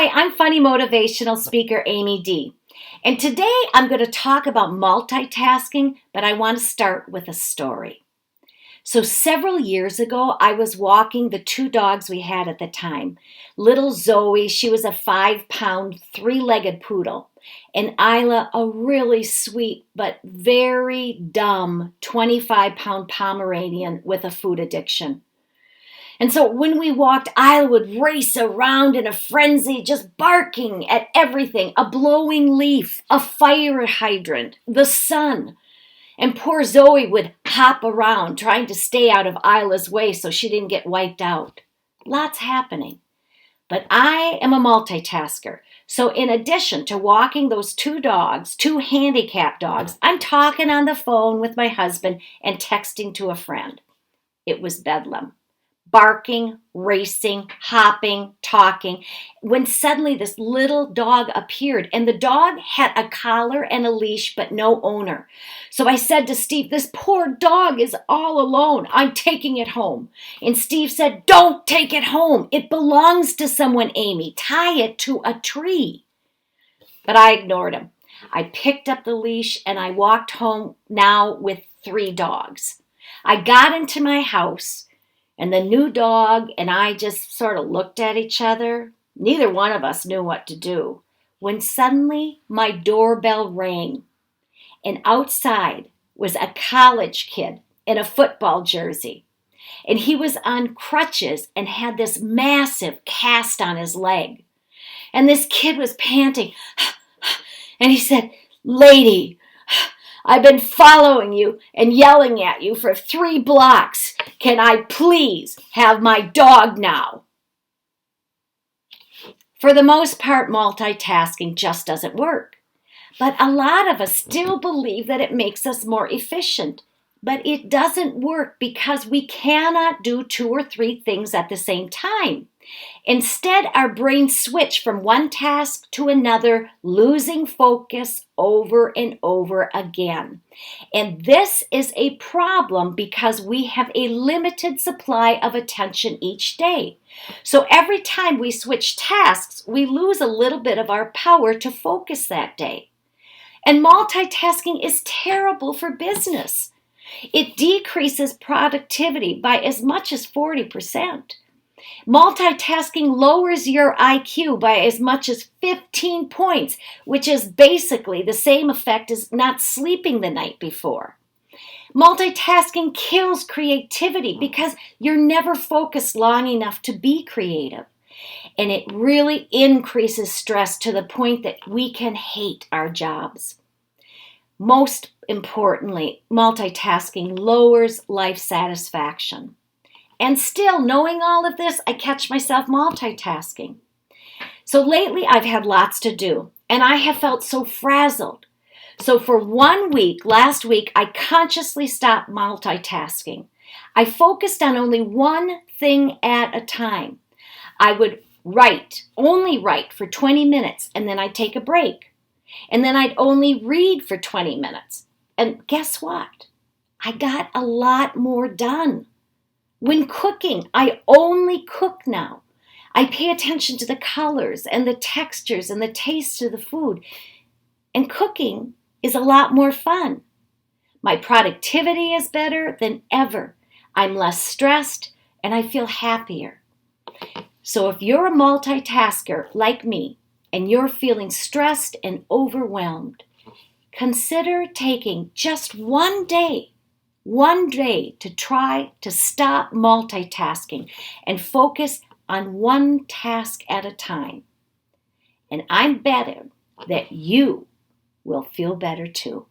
Hi, I'm funny motivational speaker Amy D. And today I'm going to talk about multitasking, but I want to start with a story. So several years ago, I was walking the two dogs we had at the time. Little Zoey, she was a 5-pound, three-legged poodle. And Isla, a really sweet but very dumb 25-pound Pomeranian with a food addiction. And so when we walked, Isla would race around in a frenzy, just barking at everything, a blowing leaf, a fire hydrant, the sun. And poor Zoey would hop around trying to stay out of Isla's way so she didn't get wiped out. Lots happening. But I am a multitasker. So in addition to walking those two dogs, two handicapped dogs, I'm talking on the phone with my husband and texting to a friend. It was bedlam. Barking, racing, hopping, talking, when suddenly this little dog appeared, and the dog had a collar and a leash, but no owner. So I said to Steve, this poor dog is all alone. I'm taking it home. And Steve said, don't take it home. It belongs to someone, Amy. Tie it to a tree. But I ignored him. I picked up the leash and I walked home now with 3 dogs. I got into my house. And the new dog and I just sort of looked at each other. Neither one of us knew what to do. When suddenly my doorbell rang. And outside was a college kid in a football jersey. And he was on crutches and had this massive cast on his leg. And this kid was panting. And he said, "Lady, I've been following you and yelling at you for 3 blocks. Can I please have my dog now?" For the most part, multitasking just doesn't work. But a lot of us still believe that it makes us more efficient. But it doesn't work because we cannot do 2 or 3 things at the same time. Instead, our brains switch from one task to another, losing focus over and over again. And this is a problem because we have a limited supply of attention each day. So every time we switch tasks, we lose a little bit of our power to focus that day. And multitasking is terrible for business. It decreases productivity by as much as 40%. Multitasking lowers your IQ by as much as 15 points, which is basically the same effect as not sleeping the night before. Multitasking kills creativity because you're never focused long enough to be creative. And it really increases stress to the point that we can hate our jobs. Most importantly, multitasking lowers life satisfaction. And still, knowing all of this, I catch myself multitasking. So lately, I've had lots to do, and I have felt so frazzled. So for 1 week, last week, I consciously stopped multitasking. I focused on only one thing at a time. I would only write for 20 minutes, and then I'd take a break. And then I'd only read for 20 minutes. And guess what? I got a lot more done. When cooking, I only cook now. I pay attention to the colors and the textures and the taste of the food. And cooking is a lot more fun. My productivity is better than ever. I'm less stressed and I feel happier. So if you're a multitasker like me and you're feeling stressed and overwhelmed, consider taking just one day to try to stop multitasking and focus on one task at a time. And I'm betting that you will feel better too.